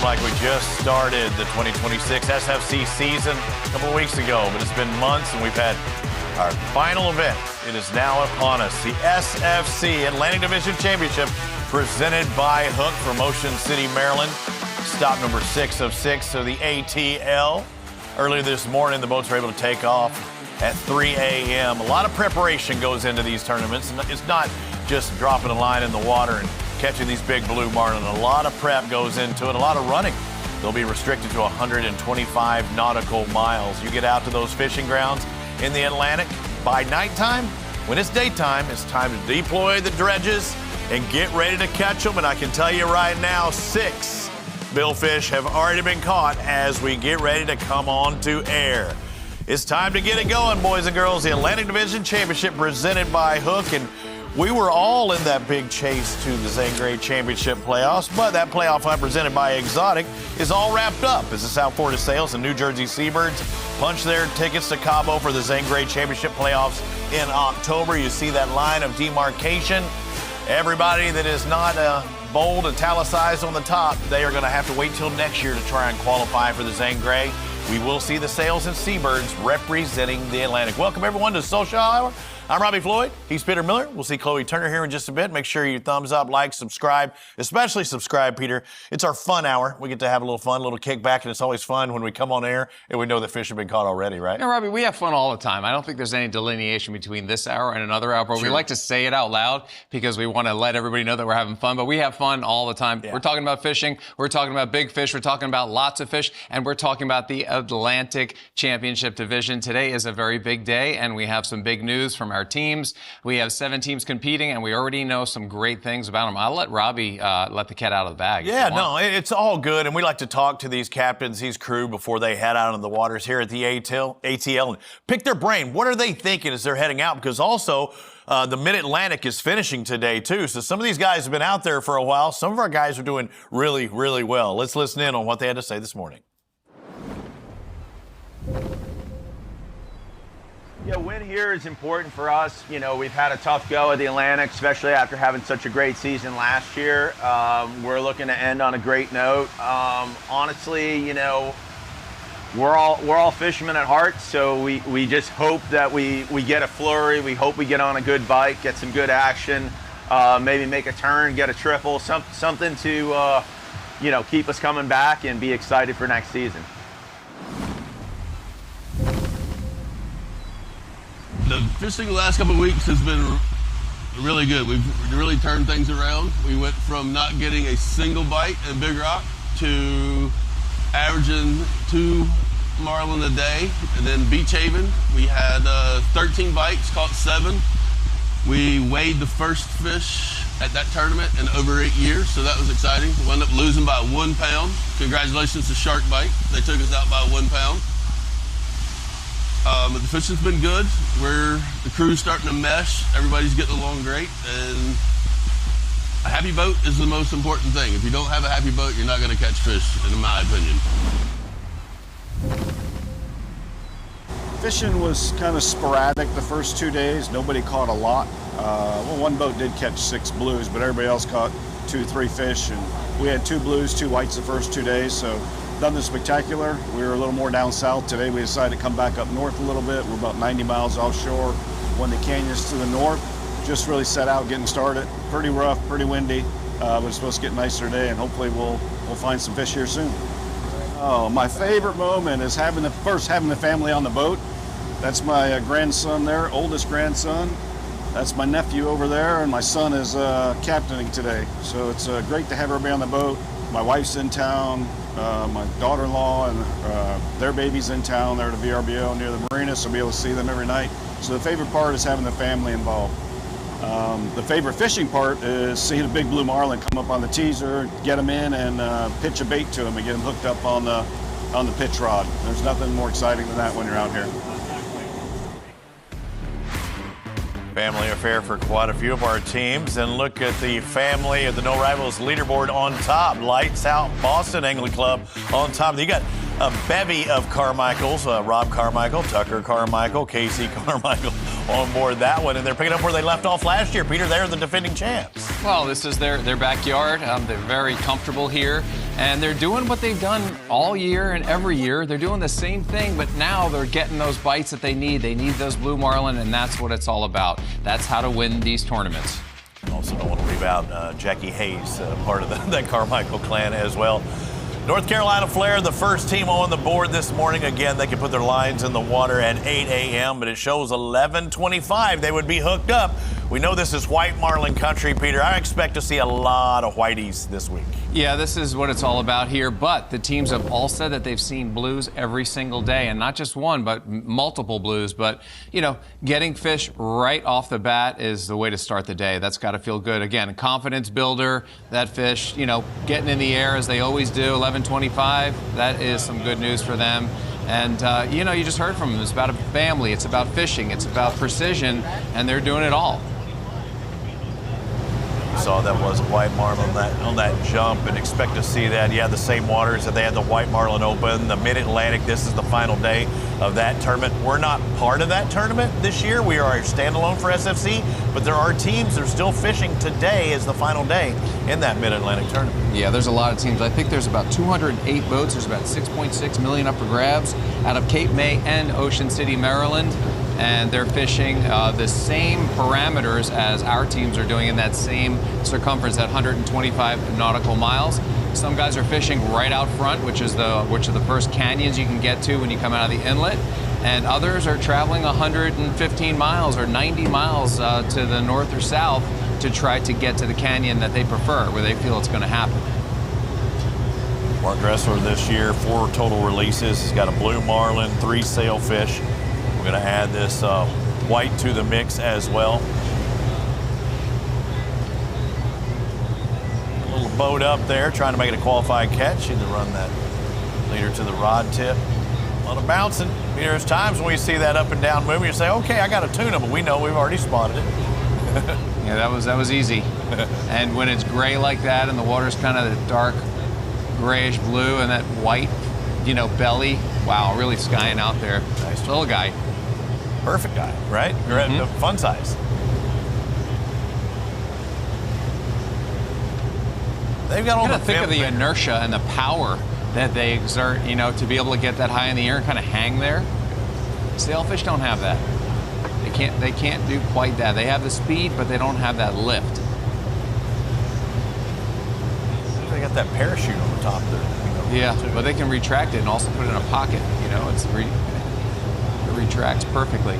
seem like we just started the 2026 SFC season a couple of weeks ago, but it's been months and we've had our final event. It is now upon us, the SFC Atlantic Division Championship presented by Hook from Ocean City, Maryland. Stop number 6 of 6 of the ATL. Earlier this morning, the boats were able to take off at 3 a.m. A lot of preparation goes into these tournaments, and it's not just dropping a line in the water and catching these big blue marlin. A lot of prep goes into it, a lot of running. They'll be restricted to 125 nautical miles. You get out to those fishing grounds in the Atlantic by nighttime. When it's daytime, it's time to deploy the dredges and get ready to catch them. And I can tell you right now, 6 billfish have already been caught as we get ready to come on to air. It's time to get it going, boys and girls. The Atlantic Division Championship presented by Hook, and we were all in that big chase to the Zane Grey Championship playoffs, but that playoff hunt presented by Exotic is all wrapped up as the South Florida Sails and New Jersey Seabirds punch their tickets to Cabo for the Zane Grey Championship playoffs in October. You see that line of demarcation. Everybody that is not bold, italicized on the top, they are going to have to wait till next year to try and qualify for the Zane Grey. We will see the Sails and Seabirds representing the Atlantic. Welcome, everyone, to Social Hour. I'm Robbie Floyd. He's Peter Miller. We'll see Chloe Turner here in just a bit. Make sure you thumbs up, like, subscribe, especially subscribe, Peter. It's our fun hour. We get to have a little fun, a little kickback, and it's always fun when we come on air and we know the fish have been caught already, right? No, Robbie, we have fun all the time. I don't think there's any delineation between this hour and another hour, but we like to say it out loud because we want to let everybody know that we're having fun, but we have fun all the time. Yeah. We're talking about fishing. We're talking about big fish. We're talking about lots of fish, and we're talking about the Atlantic Championship Division. Today is a very big day, and we have some big news from our teams. We have 7 teams competing, and we already know some great things about them. I'll let Robbie let the cat out of the bag. Yeah, no, it's all good, and we like to talk to these captains, these crew, before they head out on the waters here at the ATL and pick their brain. What are they thinking as they're heading out? Because also, the Mid-Atlantic is finishing today, too. So some of these guys have been out there for a while. Some of our guys are doing really, really well. Let's listen in on what they had to say this morning. Yeah, win here is important for us. You know, we've had a tough go at the Atlantic, especially after having such a great season last year. We're looking to end on a great note. Honestly, you know, we're all fishermen at heart, so we just hope that we get a flurry. We hope we get on a good bite, get some good action, maybe make a turn, get a triple, something to you know, keep us coming back and be excited for next season. The fishing the last couple of weeks has been really good. We've really turned things around. We went from not getting a single bite in Big Rock to averaging 2 marlin a day. And then Beach Haven, we had 13 bites, caught 7. We weighed the first fish at that tournament in over 8 years, so that was exciting. We wound up losing by 1 pound. Congratulations to Shark Bite. They took us out by 1 pound. But the fishing's been good. The crew's starting to mesh. Everybody's getting along great. And a happy boat is the most important thing. If you don't have a happy boat, you're not going to catch fish, in my opinion. Fishing was kind of sporadic the first 2 days. Nobody caught a lot. Well, one boat did catch 6 blues, but everybody else caught 2, 3 fish. And we had 2 blues, 2 whites the first 2 days. So nothing spectacular. We were a little more down south. Today we decided to come back up north a little bit. We're about 90 miles offshore. When the canyons to the north, just really set out getting started. Pretty rough, pretty windy. But it's supposed to get nicer today, and hopefully we'll find some fish here soon. Oh, my favorite moment is having the family on the boat. That's my grandson there, oldest grandson. That's my nephew over there, and my son is captaining today. So it's great to have everybody on the boat. My wife's in town. My daughter-in-law and their baby's in town. They're at a VRBO near the marina, so I'll be able to see them every night. So the favorite part is having the family involved. The favorite fishing part is seeing a big blue marlin come up on the teaser, get them in, and pitch a bait to them and get them hooked up on the pitch rod. There's nothing more exciting than that when you're out here. Family affair for quite a few of our teams. And look at the family of the No Rivals leaderboard on top. Lights Out Boston Angling Club on top. You got a bevy of Carmichaels, Rob Carmichael, Tucker Carmichael, Casey Carmichael on board that one. And they're picking up where they left off last year. Peter, they're the defending champs. Well, this is their backyard. They're very comfortable here, and they're doing what they've done all year and every year. They're doing the same thing, but now they're getting those bites that they need. They need those blue marlin, and that's what it's all about. That's how to win these tournaments. Also don't want to leave out Jackie Hayes, part of that Carmichael clan as well. North Carolina Flare, the first team on the board this morning. Again, they can put their lines in the water at 8 a.m., but it shows 11:25. They would be hooked up. We know this is white marlin country, Peter. I expect to see a lot of whiteys this week. Yeah, this is what it's all about here, but the teams have all said that they've seen blues every single day, and not just one, but multiple blues. But, you know, getting fish right off the bat is the way to start the day. That's got to feel good. Again, a confidence builder, that fish, you know, getting in the air as they always do, 11:25, that is some good news for them. And, you know, you just heard from them. It's about a family. It's about fishing. It's about precision, and they're doing it all. Saw that was a white marlin on that jump, and expect to see that. Yeah, the same waters that they had the white marlin open, the Mid-Atlantic. This is the final day of that tournament. We're not part of that tournament this year. We are a standalone for SFC, but there are teams that are still fishing. Today is the final day in that Mid-Atlantic tournament. Yeah, there's a lot of teams. I think there's about 208 boats. There's about 6.6 million up for grabs out of Cape May and Ocean City, Maryland. And they're fishing the same parameters as our teams are doing in that same circumference, that 125 nautical miles. Some guys are fishing right out front, which are the first canyons you can get to when you come out of the inlet. And others are traveling 115 miles or 90 miles to the north or south to try to get to the canyon that they prefer, where they feel it's going to happen. Mark Dressler this year, 4 total releases. He's got a blue marlin, 3 sailfish. We're going to add this white to the mix as well. A little boat up there trying to make it a qualified catch. Either run that leader to the rod tip. A lot of bouncing. There's times when we see that up and down moving, you say, okay, I got a tuna, but we know we've already spotted it. Yeah, that was easy. And when it's gray like that and the water's kind of the dark grayish blue and that white, you know, belly, wow, really skying out there. Nice little guy. Perfect guy, right? You're at the fun size. They've got all the think of the inertia and the power that they exert, you know, to be able to get that high in the air and kind of hang there. Sailfish don't have that. They can't do quite that. They have the speed, but they don't have that lift. They got that parachute on the top there. Yeah, but they can retract it and also put it in a pocket. You know, it retracts perfectly.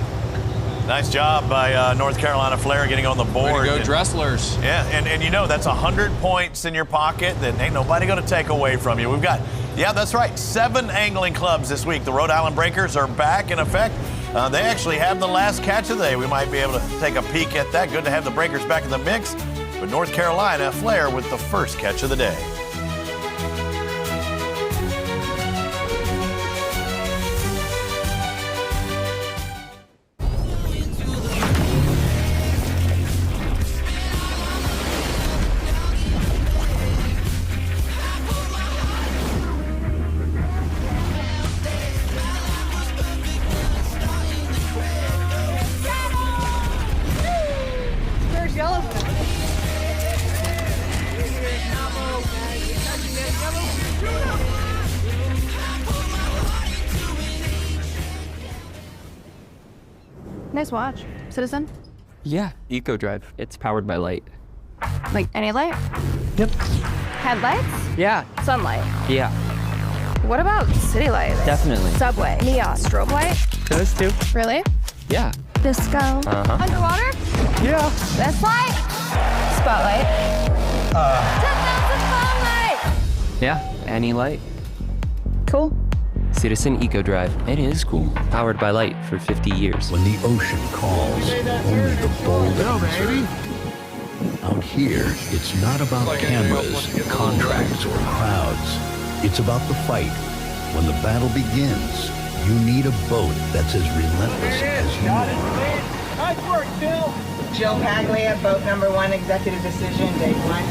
Nice job by North Carolina Flare getting on the board. Way to go, Dresslers. Yeah, and you know, that's 100 points in your pocket that ain't nobody going to take away from you. We've got, yeah, that's right, 7 angling clubs this week. The Rhode Island Breakers are back in effect. They actually have the last catch of the day. We might be able to take a peek at that. Good to have the Breakers back in the mix. But North Carolina Flare with the first catch of the day. Nice watch. Citizen? Yeah, Eco Drive. It's powered by light. Like any light? Yep. Headlights? Yeah. Sunlight? Yeah. What about city lights? Definitely. Subway? Neon? Strobe light? Those two. Really? Yeah. Disco? Underwater? Yeah. This light? Spotlight? 10,000 spotlight! Yeah, any light. Cool. Citizen Eco Drive. It is cool. Powered by light for 50 years. When the ocean calls, only the bold answer. Out here, it's not about cameras, contracts, or crowds. It's about the fight. When the battle begins, you need a boat that's as relentless as you are. Nice work, Phil. Jill Paglia, boat number 1, executive decision, day 1.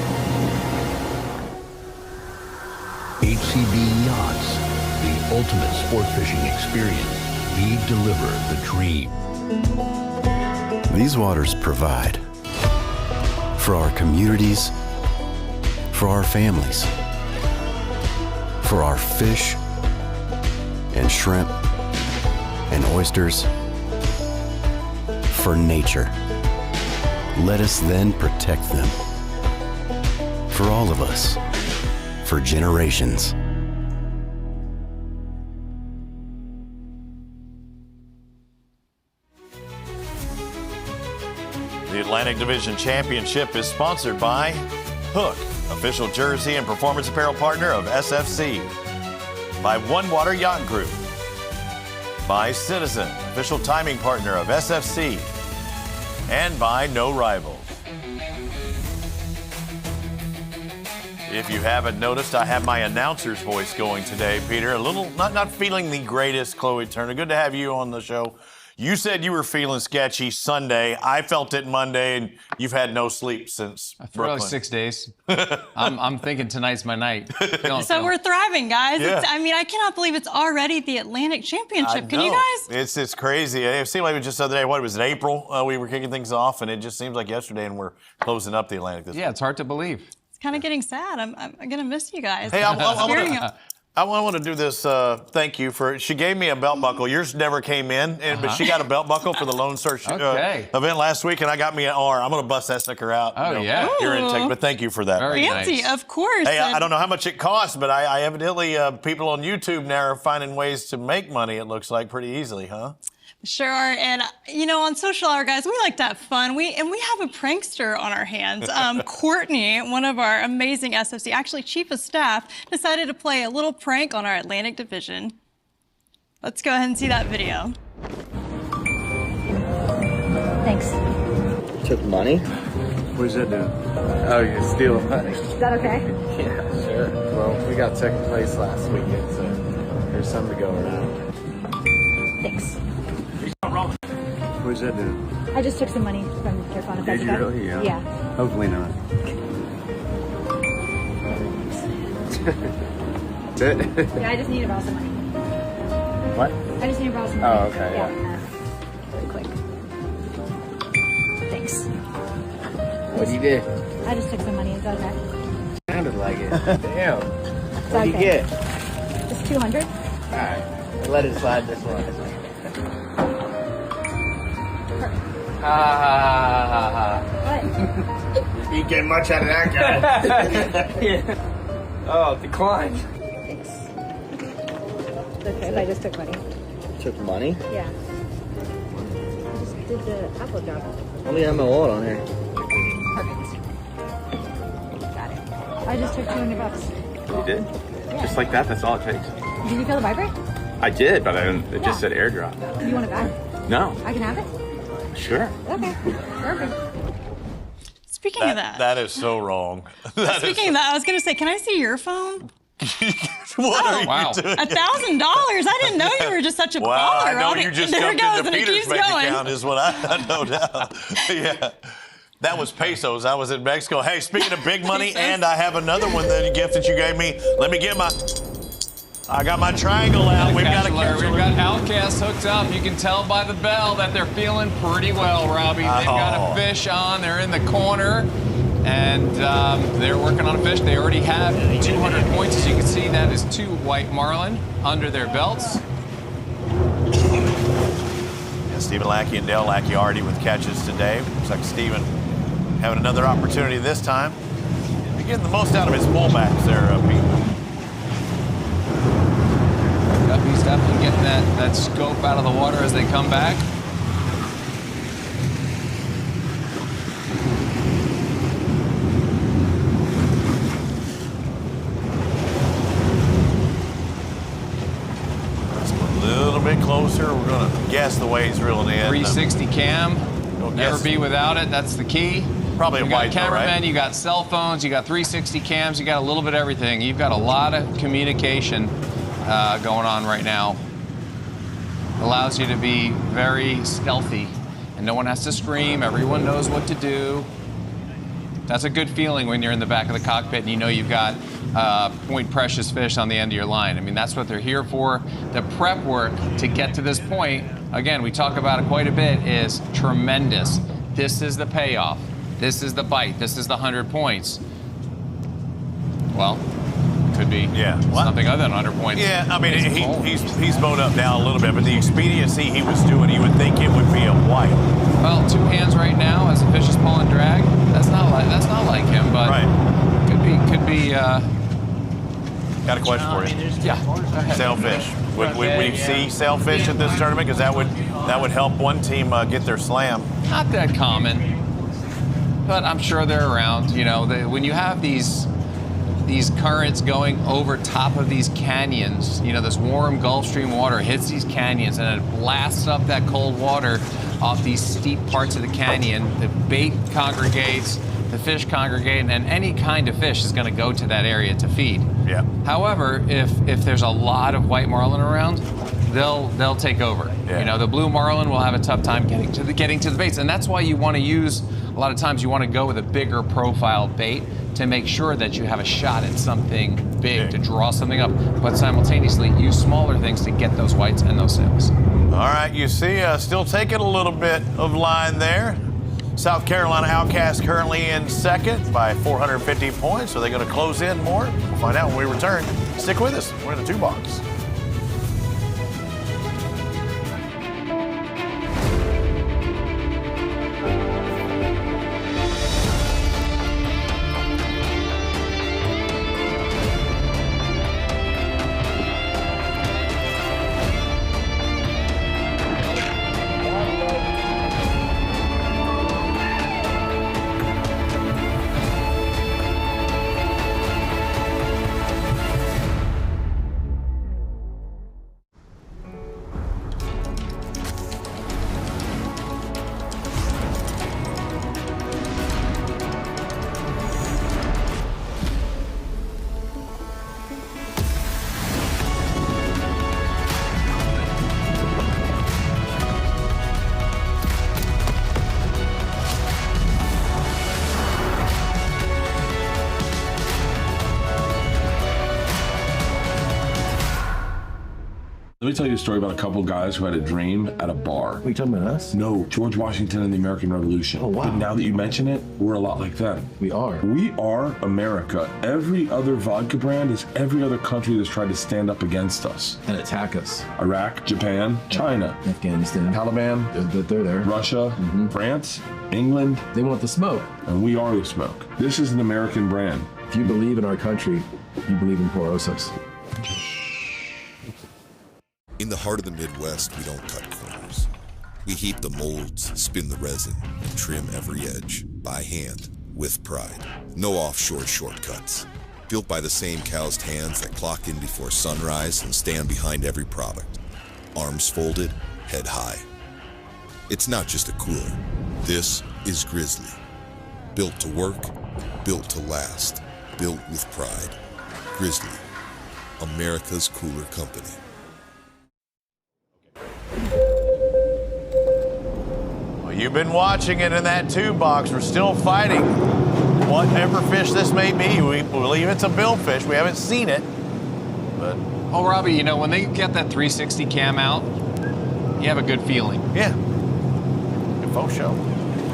HCB Yachts, the ultimate sport fishing experience. We deliver the dream. These waters provide for our communities, for our families, for our fish and shrimp and oysters, for nature. Let us then protect them. For all of us, for generations. The Atlantic Division Championship is sponsored by Hook, official jersey and performance apparel partner of SFC. By One Water Yacht Group. By Citizen, official timing partner of SFC. And by No Rivals. If you haven't noticed, I have my announcer's voice going today, Peter. A little, not feeling the greatest, Chloe Turner. Good to have you on the show. You said you were feeling sketchy Sunday. I felt it Monday, and you've had no sleep since Brooklyn. Probably 6 days. I'm thinking tonight's my night. So we're thriving, guys. Yeah. I cannot believe it's already the Atlantic Championship. Can you guys? It's crazy. It seemed like it was just the other day. What was it, April? We were kicking things off, and it just seems like yesterday, and we're closing up the Atlantic this week. It's hard to believe. It's kind of getting sad. I'm going to miss you guys. Hey, I want to do this. Thank you for. She gave me a belt buckle. Yours never came in, but she got a belt buckle for the Lone Star event last week, and I got me an R. I'm going to bust that sucker out. Your intake. But thank you for that. Very fancy, nice. Of course. Hey, I don't know how much it costs, but I evidently people on YouTube now are finding ways to make money. It looks like pretty easily, huh? Sure, and on Social Hour, guys, we like to have fun. We have a prankster on our hands. Courtney, one of our amazing SFC, actually chief of staff, decided to play a little prank on our Atlantic Division. Let's go ahead and see that video. Thanks. Took money? What does that do? Oh, you're stealing money. Is that okay? Yeah, sure. Well, we got second place last weekend, so there's some to go around. Thanks. What does that do? I just took some money from your phone. Did you really? Yeah. Yeah. Hopefully not. That's it? Yeah, I just need to borrow some money. What? I just need to borrow some money. Oh, okay. Yeah. Really quick. Thanks. What do you do? I just took some money. Is that okay? Sounded like it. Damn. It's What do you okay. get? Just 200. All right. Let it slide this one. What? You get much out of that guy. Yeah. Oh, decline. Thanks. It's okay if I just took money. Took money? Yeah. I just did the Apple job. Only have my wallet on here. Perfect. Got it. I just took $200. You did? Yeah. Just like that? That's all it takes. Did you feel the vibrate? I did, but it just said airdrop. Do you want it back? No. I can have it? Sure. Okay. Perfect. Speaking of that. That is so wrong. Speaking of that, I was going to say, can I see your phone? What are you doing? $1,000. I didn't know you were just such a baller. I know you just there jumped goes, into and it Peter's keeps bank going. account is what I no doubt. Yeah. That was pesos. I was in Mexico. Hey, speaking of big money, and I have another one, the gift that you gave me. Let me get I got my triangle out. We've got Outcast hooked up. You can tell by the bell that they're feeling pretty well, Robbie. They've got a fish on. They're in the corner, and they're working on a fish. They already have 200 points. As you can see, that is 2 white marlin under their belts. Yeah, Stephen Lackey and Dale Lackey already with catches today. Looks like Stephen having another opportunity this time. He's getting the most out of his fullbacks there, Pete. Guppy's definitely getting that scope out of the water as they come back. Let's go a little bit closer. We're going to guess the way he's reeling in. 360 cam. Never be without it. That's the key. Probably a you white got cameramen, right? You got cell phones, you got 360 cams, you got a little bit of everything. You've got a lot of communication going on right now. Allows you to be very stealthy, and no one has to scream. Everyone knows what to do. That's a good feeling when you're in the back of the cockpit and you know you've got point precious fish on the end of your line. I mean, that's what they're here for. The prep work to get to this point, again, we talk about it quite a bit, is tremendous. This is the payoff. this is the bite, this is the 100 points. Well, could be something other than 100 points. Yeah, I mean, he's bowed up now a little bit, but the expediency he was doing, you would think it would be a white. Well, 2 hands right now as the fish is pulling drag. That's not like him, but could be. Got a question for you. Yeah. Sailfish. Would we see sailfish at this tournament? Because that would help one team get their slam. Not that common, but I'm sure they're around. You know, when you have these currents going over top of these canyons, you know, this warm Gulf Stream water hits these canyons and it blasts up that cold water off these steep parts of the canyon. The bait congregates, the fish congregate, and any kind of fish is going to go to that area to feed. Yeah. However, if there's a lot of white marlin around, they'll take over. Yeah. You know, the blue marlin will have a tough time getting to the baits, and that's why you want to use. A lot of times you want to go with a bigger profile bait to make sure that you have a shot at something big to draw something up, but simultaneously use smaller things to get those whites and those sails. All right, you see, still taking a little bit of line there. South Carolina Outcast currently in second by 450 points. Are they going to close in more? We'll find out when we return. Stick with us. We're in the 2 box. Let me tell you a story about a couple guys who had a dream at a bar. Are you talking about us? No, George Washington and the American Revolution. Oh, wow. But now that you mention it, we're a lot like them. We are. We are America. Every other vodka brand is every other country that's tried to stand up against us. And attack us. Iraq, Japan, China. Afghanistan. Taliban. They're there. Russia, France, England. They want the smoke. And we are the smoke. This is an American brand. If you believe in our country, you believe in Porosos. In the heart of the Midwest, we don't cut corners. We heat the molds, spin the resin, and trim every edge, by hand, with pride. No offshore shortcuts. Built by the same calloused hands that clock in before sunrise and stand behind every product. Arms folded, head high. It's not just a cooler. This is Grizzly. Built to work, built to last, built with pride. Grizzly, America's cooler company. Well, you've been watching it in that 2 box. We're still fighting. Whatever fish this may be, we believe it's a billfish. We haven't seen it, but... Oh, Robbie, you know, when they get that 360 cam out, you have a good feeling. Yeah. Good faux show.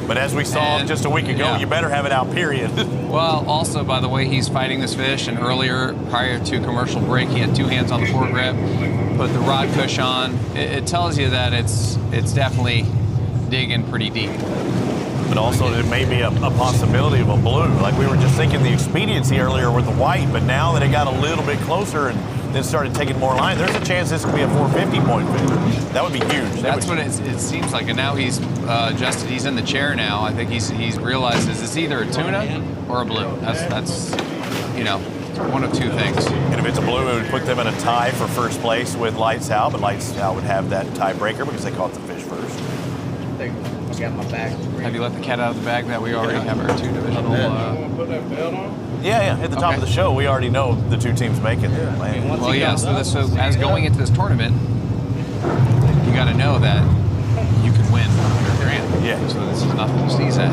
But as we saw just a week ago, you better have it out, period. Well, also, by the way, he's fighting this fish, and earlier, prior to commercial break, he had 2 hands on the foregrip, put the rod cush on. It tells you that it's definitely digging pretty deep. But also, there may be a possibility of a blue. Like we were just thinking the expediency earlier with the white, but now that it got a little bit closer and then started taking more line, there's a chance this could be a 450 point fish. That would be huge. That's what it seems like. And now he's adjusted. He's in the chair now. I think he's realized it's either a tuna or a blue. That's you know, one of 2 things. And if it's a blue, it would put them in a tie for first place with Lights Out, but Lights Out would have that tiebreaker because they caught the fish first. I got my bag. Have you let the cat out of the bag that we already have our 2 divisional? Put that belt on? Yeah. At the top of the show, we already know the 2 teams making it. Well, yeah. So as going into this tournament, you got to know that you can win $100,000. Yeah. So this is nothing to sneeze at.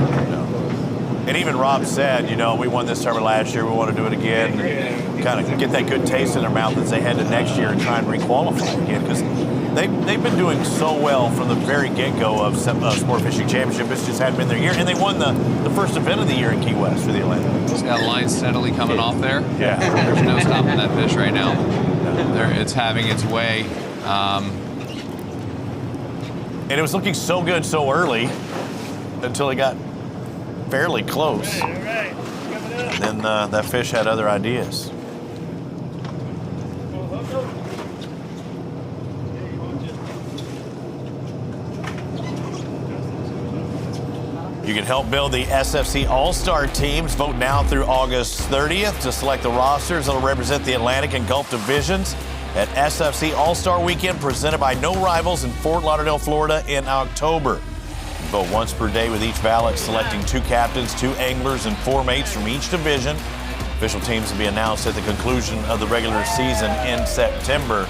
And even Rob said, you know, we won this tournament last year. We want to do it again. Kind of get that good taste in their mouth as they head to next year and try and re-qualify again. Because They've been doing so well from the very get-go of Sport Fishing Championship. It's just hadn't been their year. And they won the first event of the year in Key West for the Atlantic. See that line steadily coming off there? Yeah. There's no stopping that fish right now. It's having its way. And it was looking so good so early until it got fairly close. And then that fish had other ideas. You can help build the SFC All-Star teams. Vote now through August 30th to select the rosters that will represent the Atlantic and Gulf divisions at SFC All-Star Weekend, presented by No Rivals in Fort Lauderdale, Florida in October. Vote once per day with each ballot, selecting 2 captains, 2 anglers, and 4 mates from each division. Official teams will be announced at the conclusion of the regular season in September.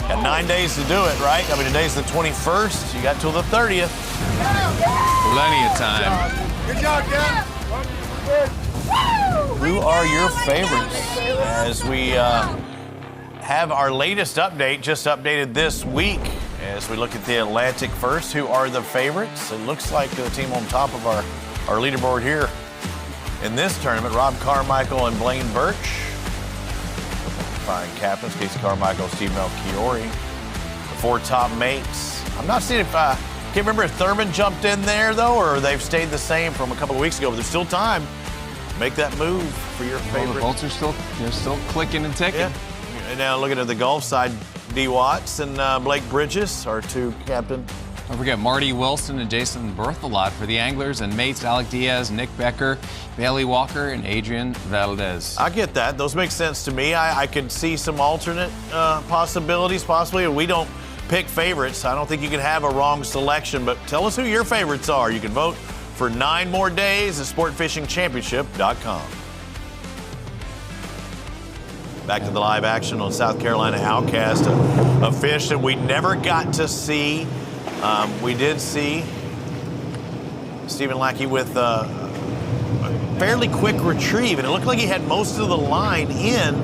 Got 9 days to do it, right? I mean, today's the 21st. You got till the 30th. Plenty of time. Good job, Ken. Who are your favorites? As we have our latest update, just updated this week. As we look at the Atlantic first, who are the favorites? It looks like the team on top of our leaderboard here in this tournament, Rob Carmichael and Blaine Birch. Fine captains, Casey Carmichael, Steve Melchiori. The 4 top mates. I'm not seeing if, can't remember if Thurman jumped in there though, or they've stayed the same from a couple of weeks ago, but there's still time. Make that move for your favorite. The bolts are still clicking and ticking. Yeah. And now looking at the Gulf side, D. Watts and Blake Bridges, our 2 captains. Don't forget Marty Wilson and Jason Berthelot for the anglers, and mates Alec Diaz, Nick Becker, Bailey Walker, and Adrian Valdez. I get that. Those make sense to me. I could see some alternate possibilities, possibly. We don't pick favorites. I don't think you can have a wrong selection, but tell us who your favorites are. You can vote for 9 more days at sportfishingchampionship.com. Back to the live action on South Carolina Outcast, a fish that we never got to see. We did see Stephen Lackey with a fairly quick retrieve, and it looked like he had most of the line in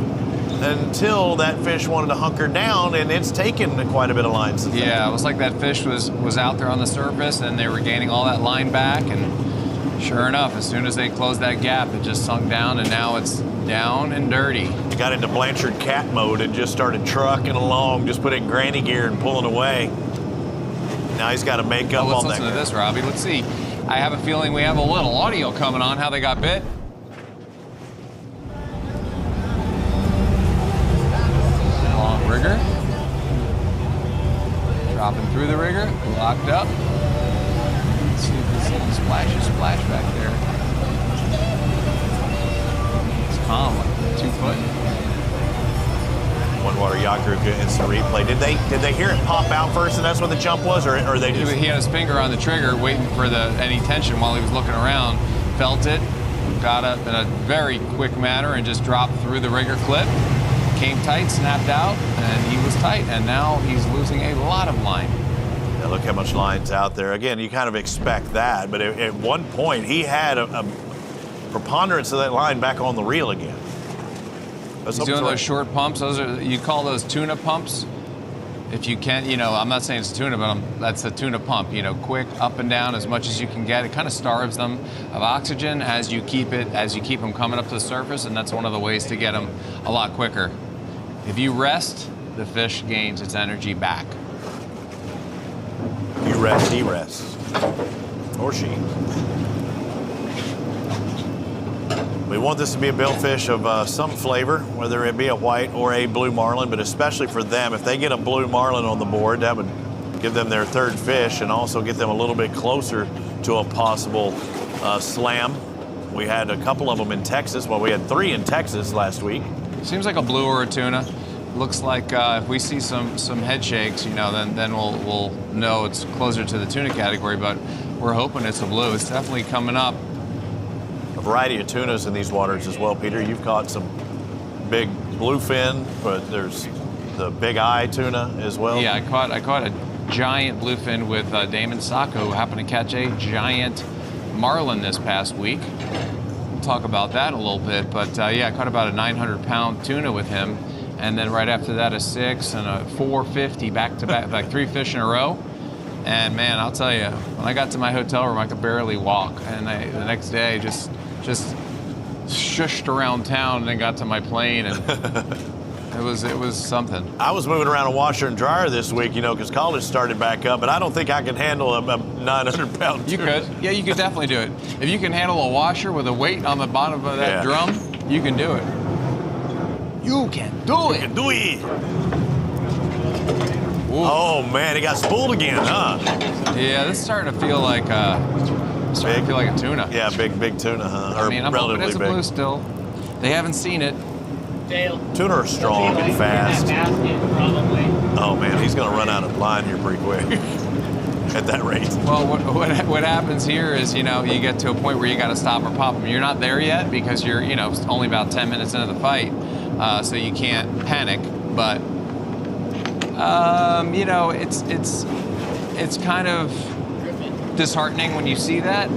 until that fish wanted to hunker down, and it's taken quite a bit of line since then. Yeah, it was like that fish was out there on the surface, and they were gaining all that line back, and sure enough, as soon as they closed that gap, it just sunk down, and now it's down and dirty. He got into Blanchard cat mode and just started trucking along, just put it in granny gear and pulling away. Now he's got to make up let's on that. listen to this, Robbie. Let's see. I have a feeling we have a little audio coming on how they got bit. Long rigger. Dropping through the rigger. Locked up. Let's see if this little splash back there. It's calm, like 2 foot. One Water Yacht Group instant replay. Did they hear it pop out first, and that's what the jump was, or they just? He had his finger on the trigger, waiting for any tension while he was looking around. Felt it, got up in a very quick manner, and just dropped through the rigger clip. Came tight, snapped out, and he was tight. And now he's losing a lot of line. Yeah, look how much line's out there. Again, you kind of expect that, but at one point he had a preponderance of that line back on the reel again. He's doing those short pumps. You call those tuna pumps. If you can, I'm not saying it's tuna, but that's a tuna pump. Quick up and down as much as you can get. It kind of starves them of oxygen as you keep them coming up to the surface, and that's one of the ways to get them a lot quicker. If you rest, the fish gains its energy back. You rest, he rests, or she. We want this to be a billfish of some flavor, whether it be a white or a blue marlin, but especially for them, if they get a blue marlin on the board, that would give them their 3rd fish and also get them a little bit closer to a possible slam. We had a couple of them in Texas. Well, we had 3 in Texas last week. Seems like a blue or a tuna. Looks like if we see some head shakes, then we'll know it's closer to the tuna category, but we're hoping it's a blue. It's definitely coming up. Variety of tunas in these waters as well, Peter. You've caught some big bluefin, but there's the big eye tuna as well. Yeah, I caught a giant bluefin with Damon Sacco, who happened to catch a giant marlin this past week. We'll talk about that a little bit, but yeah, I caught about a 900-pound tuna with him, and then right after that a 6 and a 450 back to back, like 3 fish in a row. And man, I'll tell you, when I got to my hotel room, I could barely walk. And the next day, just shushed around town and then got to my plane, and it was something. I was moving around a washer and dryer this week, because college started back up, but I don't think I can handle a 900-pound You could. Yeah, you could definitely do it. If you can handle a washer with a weight on the bottom of that drum, you can do it. You can do it. You can do it. Ooh. Oh man, it got spooled again, huh? Yeah, this is starting to feel like a tuna. Yeah, big tuna, huh? I mean, I'm hoping it's a blue still. They haven't seen it. Tuna are strong and fast. Oh man, he's gonna run out of line here pretty quick at that rate. Well, what happens here is, you get to a point where you got to stop or pop them. You're not there yet because you're, only about 10 minutes into the fight, so you can't panic. But it's kind of disheartening when you see that.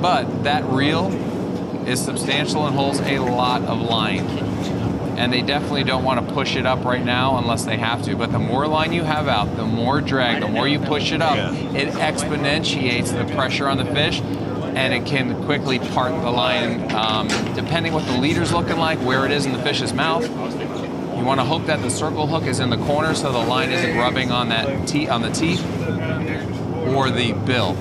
But that reel is substantial and holds a lot of line. And they definitely don't want to push it up right now unless they have to. But the more line you have out, the more drag, the more you push it up, it exponentiates the pressure on the fish, and it can quickly part the line, depending what the leader's looking like, where it is in the fish's mouth. You want to hope that the circle hook is in the corner so the line isn't rubbing on the teeth or the bill.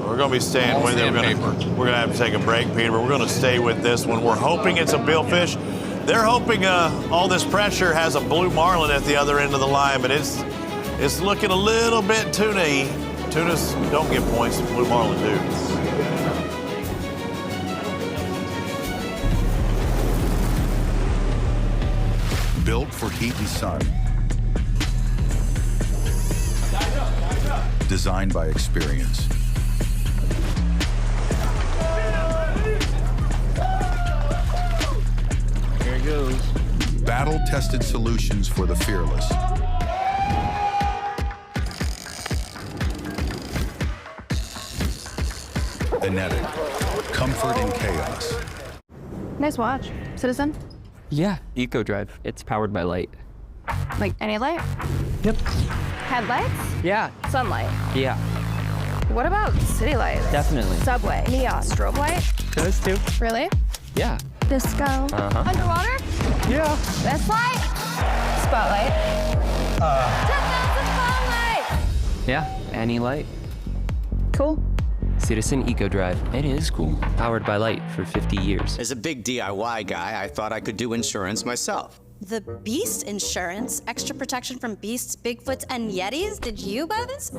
We're going to be staying with it. We're going to have to take a break, Peter, but we're going to stay with this one. We're hoping it's a billfish. They're hoping all this pressure has a blue marlin at the other end of the line, but it's looking a little bit tuna-y. Tunas don't get points, blue marlin do. Built for heat and sun. Designed by experience. There it goes. Battle-tested solutions for the fearless. Enetic. Comfort in chaos. Nice watch. Citizen? Yeah, Eco Drive. It's powered by light. Like any light? Yep. Headlights? Yeah. Sunlight? Yeah. What about city lights? Definitely. Subway? Neon? Strobe light? Those too. Really? Yeah. Disco? Underwater? Yeah. This light? Spotlight? 10,000 spotlight! Yeah, any light. Cool. Citizen Eco Drive. It is cool. Powered by light for 50 years. As a big DIY guy, I thought I could do insurance myself. The Beast Insurance? Extra protection from beasts, Bigfoots, and Yetis? Did you buy this?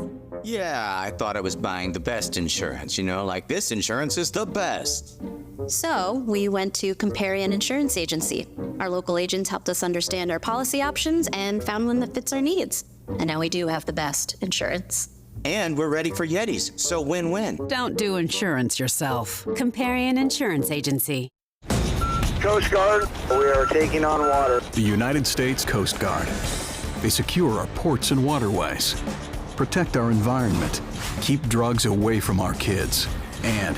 Yeah, I thought I was buying the best insurance, like this insurance is the best. So, we went to Comparion Insurance Agency. Our local agents helped us understand our policy options and found one that fits our needs. And now we do have the best insurance. And we're ready for Yetis, so win-win. Don't do insurance yourself. Comparion Insurance Agency. Coast Guard, we are taking on water. The United States Coast Guard. They secure our ports and waterways, protect our environment, keep drugs away from our kids, and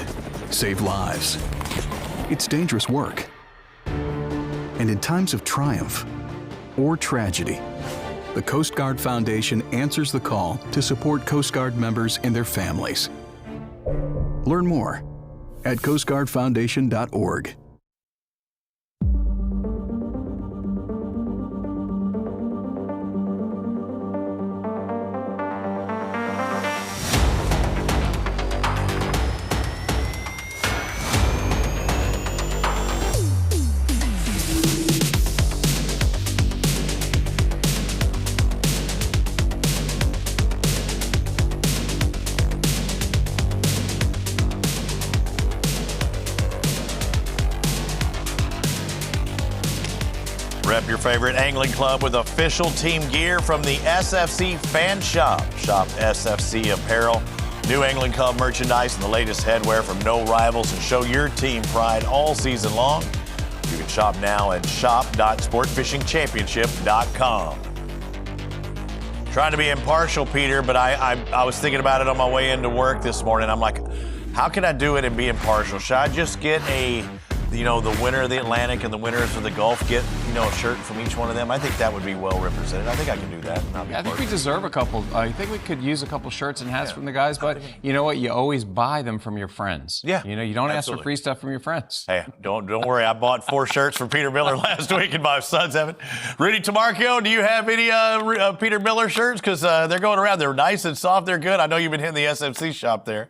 save lives. It's dangerous work. And in times of triumph or tragedy, the Coast Guard Foundation answers the call to support Coast Guard members and their families. Learn more at coastguardfoundation.org. Rep your favorite angling club with official team gear from the SFC Fan Shop. Shop SFC apparel, new angling club merchandise, and the latest headwear from no rivals, and show your team pride all season long. You can shop now at shop.sportfishingchampionship.com. Trying to be impartial, Peter, but I was thinking about it on my way into work this morning. I'm like, how can I do it and be impartial? Should I just get the the winner of the Atlantic and the winners of the Gulf get, a shirt from each one of them. I think that would be well represented. I think I can do that. I think we deserve a couple. I think we could use a couple shirts and hats from the guys, but you know what? You always buy them from your friends. Yeah. You don't ask for free stuff from your friends. Hey, don't worry. I bought 4 shirts for Peter Miller last week, and my sons haven't. Rudy Tamarco, do you have any Peter Miller shirts? Because they're going around. They're nice and soft. They're good. I know you've been hitting the SFC shop there.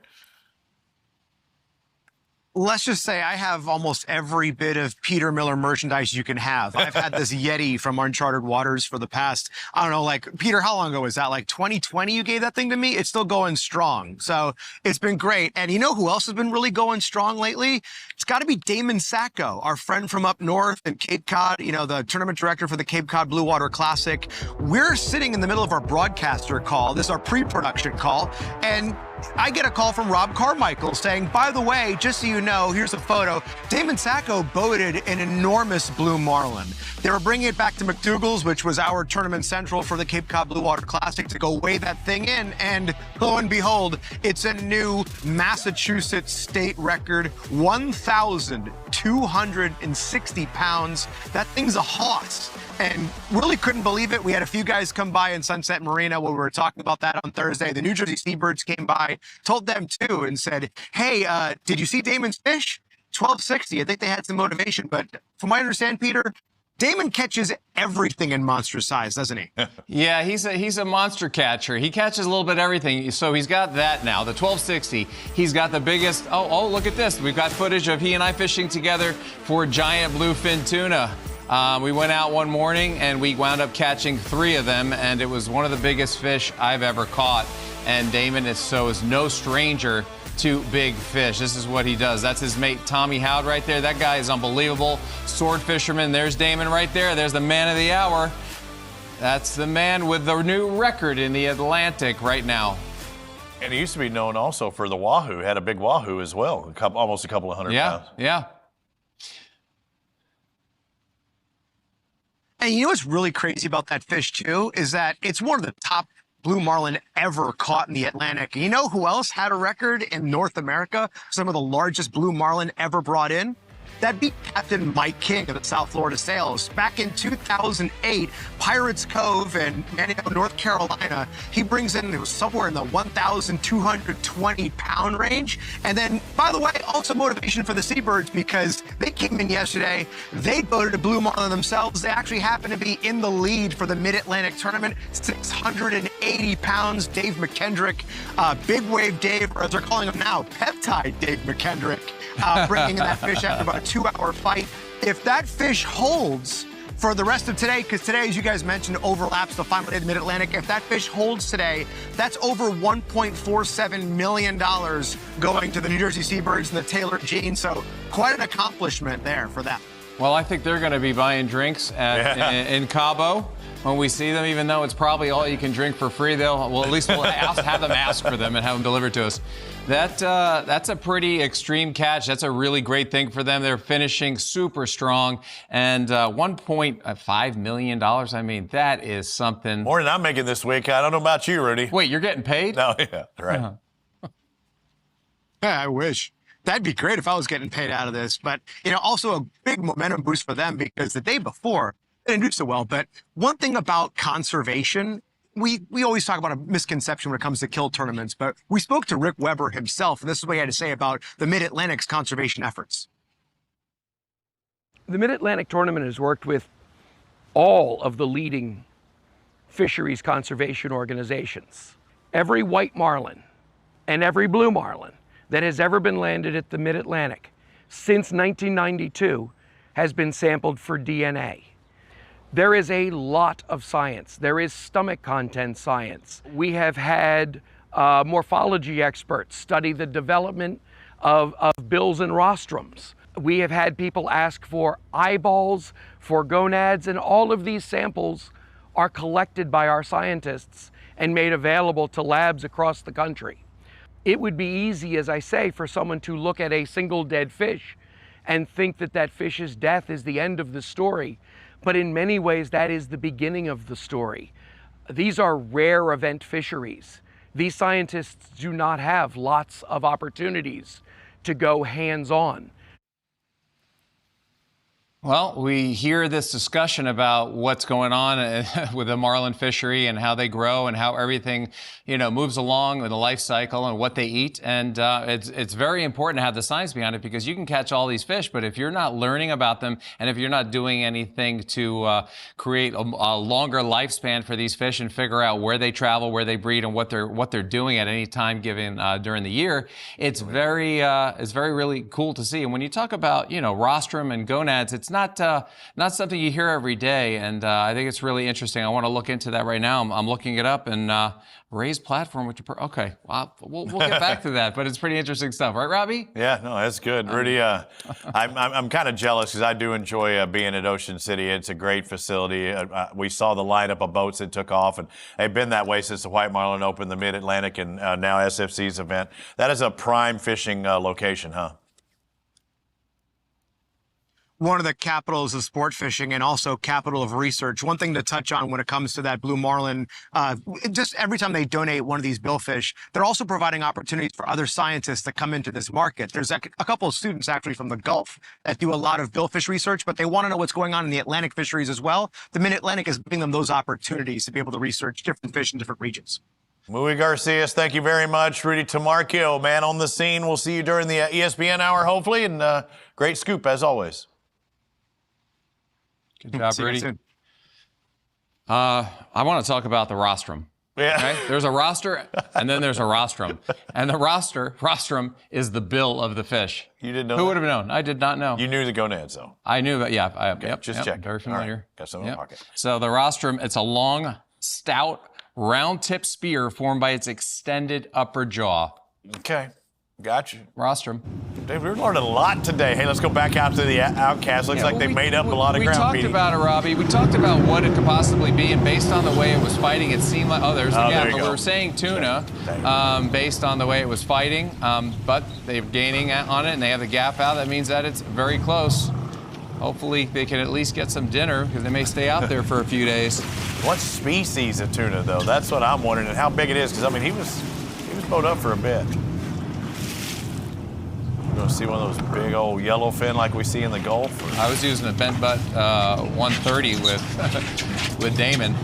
Let's just say I have almost every bit of Peter Miller merchandise you can have. I've had this Yeti from Uncharted Waters for the past, I don't know, Peter, how long ago was that? 2020 you gave that thing to me? It's still going strong. So it's been great. And you know who else has been really going strong lately? It's got to be Damon Sacco, our friend from up north in Cape Cod, the tournament director for the Cape Cod Blue Water Classic. We're sitting in the middle of our broadcaster call. This is our pre-production call. And I get a call from Rob Carmichael saying, by the way, just so you know, here's a photo. Damon Sacco boated an enormous blue marlin. They were bringing it back to McDougal's, which was our tournament central for the Cape Cod Blue Water Classic, to go weigh that thing in. And lo and behold, it's a new Massachusetts state record, 1,260 pounds. That thing's a hoss. And really couldn't believe it. We had a few guys come by in Sunset Marina when we were talking about that on Thursday. The New Jersey Seabirds came by, told them too, and said, hey, did you see Damon's fish? 1260. I think they had some motivation. But from what I understand, Peter, Damon catches everything in monster size, doesn't he? Yeah, he's a monster catcher. He catches a little bit of everything. So he's got that now, the 1260. He's got the biggest. Oh, look at this. We've got footage of he and I fishing together for giant bluefin tuna. We went out one morning and we wound up catching 3 of them, and it was one of the biggest fish I've ever caught. And Damon is no stranger to big fish. This is what he does. That's his mate Tommy Howd right there. That guy is unbelievable. Sword fisherman. There's Damon right there. There's the man of the hour. That's the man with the new record in the Atlantic right now. And he used to be known also for the wahoo. Had a big wahoo as well, almost a couple of hundred pounds. Yeah. And you know what's really crazy about that fish, too, is that it's one of the top blue marlin ever caught in the Atlantic. And you know who else had a record in North America? Some of the largest blue marlin ever brought in? That'd be Captain Mike King of the South Florida Sales. Back in 2008, Pirates Cove in Manio, North Carolina, he brings in somewhere in the 1,220 pound range. And then, by the way, also motivation for the Seabirds, because they came in yesterday, they boated a blue marlin themselves. They actually happen to be in the lead for the Mid-Atlantic tournament, 680 pounds. Dave McKendrick, Big Wave Dave, or as they're calling him now, Peptide Dave McKendrick, bringing in that fish after about a 2-hour fight. If that fish holds for the rest of today, because today, as you guys mentioned, overlaps the final day of the Mid-Atlantic, if that fish holds today, that's over $1.47 million going to the New Jersey Seabirds and the Taylor Jean. So quite an accomplishment there for them. Well, I think they're going to be buying drinks in Cabo when we see them, even though it's probably all you can drink for free. At least we'll have them ask for them and have them delivered to us. That's a pretty extreme catch. That's a really great thing for them. They're finishing super strong. And $1.5 million, I mean, that is something. More than I'm making this week. I don't know about you, Rudy. Wait, you're getting paid? No, yeah, right. Yeah, I wish. That'd be great if I was getting paid out of this. But, also a big momentum boost for them, because the day before, they didn't do so well. But one thing about conservation, we always talk about a misconception when it comes to kill tournaments, but we spoke to Rick Weber himself, and this is what he had to say about the Mid-Atlantic's conservation efforts. The Mid-Atlantic tournament has worked with all of the leading fisheries conservation organizations. Every white marlin and every blue marlin that has ever been landed at the Mid-Atlantic since 1992 has been sampled for DNA. There is a lot of science. There is stomach content science. We have had morphology experts study the development of bills and rostrums. We have had people ask for eyeballs, for gonads, and all of these samples are collected by our scientists and made available to labs across the country. It would be easy, as I say, for someone to look at a single dead fish and think that that fish's death is the end of the story. But in many ways, that is the beginning of the story. These are rare event fisheries. These scientists do not have lots of opportunities to go hands-on. Well, we hear this discussion about what's going on with the marlin fishery and how they grow and how everything, moves along with the life cycle and what they eat. And it's very important to have the science behind it, because you can catch all these fish, but if you're not learning about them and if you're not doing anything to create a longer lifespan for these fish and figure out where they travel, where they breed, and what they're doing at any time given during the year, it's very really cool to see. And when you talk about rostrum and gonads, it's not something you hear every day, and I think it's really interesting. I want to look into that right now. I'm looking it up, and raised platform. Okay, well, we'll get back to that, but it's pretty interesting stuff, right, Robbie? Yeah, no, that's good, Rudy. I'm kind of jealous because I do enjoy being at Ocean City. It's a great facility. We saw the lineup of boats that took off, and they've been that way since the White Marlin opened, the Mid-Atlantic, and now SFC's event. That is a prime fishing location, huh? One of the capitals of sport fishing and also capital of research. One thing to touch on when it comes to that blue marlin, just every time they donate one of these billfish, they're also providing opportunities for other scientists to come into this market. There's a couple of students actually from the Gulf that do a lot of billfish research, but they want to know what's going on in the Atlantic fisheries as well. The Mid-Atlantic is giving them those opportunities to be able to research different fish in different regions. Muy Garcias, thank you very much. Rudy Tamarchio, man on the scene. We'll see you during the ESPN hour, hopefully, and great scoop as always. Good job, Rudy. I want to talk about the rostrum. Yeah. Okay? There's a roster, and then there's a rostrum. And the rostrum is the bill of the fish. You didn't know Who that? would have known? I did not know. You knew the gonads, though. I knew that, yeah. Okay, just check. Very familiar. Right. Got some in the pocket. So the rostrum, it's a long, stout, round-tip spear formed by its extended upper jaw. Okay. Gotcha. Rostrum. Dave, we're learning a lot today. Hey, let's go back out to the Outcast. Looks like they made up a lot of ground. We talked about it, Robbie. We taled about what it could possibly be, and based on the way it was fighting, it seemed like, there's the gap. But we were saying tuna, based on the way it was fighting, but they're gaining on it, and they have the gap out. That means that it's very close. Hopefully, they can at least get some dinner, because they may stay out there for a few days. What species of tuna, though? That's what I'm wondering, and how big it is, because, I mean, he was bowed up for a bit. We're going to see one of those big old yellowfin like we see in the Gulf? I was using a bent butt 130 with Damon.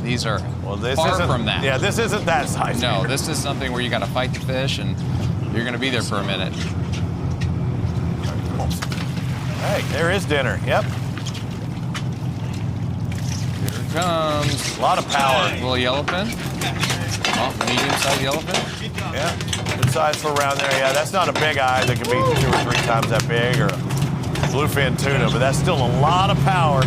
These are far from that. Yeah, this isn't that size. No, this is something where you got to fight the fish, and you're going to be there for a minute. Hey, there is dinner. Yep. Here it comes. A lot of power. A little yellowfin. Oh, medium-sized yellowfin. Yeah, good size for around there. Yeah, that's not a big eye that could be 2 or 3 times that big, or bluefin tuna, but that's still a lot of power,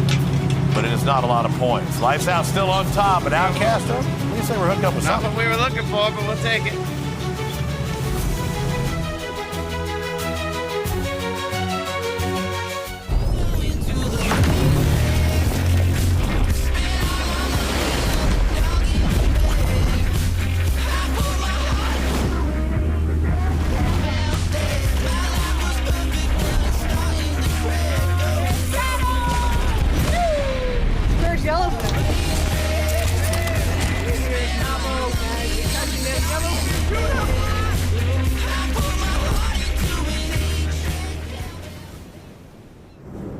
but it is not a lot of points. Lights Out still on top, and Outcast, what do you say we're hooked up with something? Not what we were looking for, but we'll take it.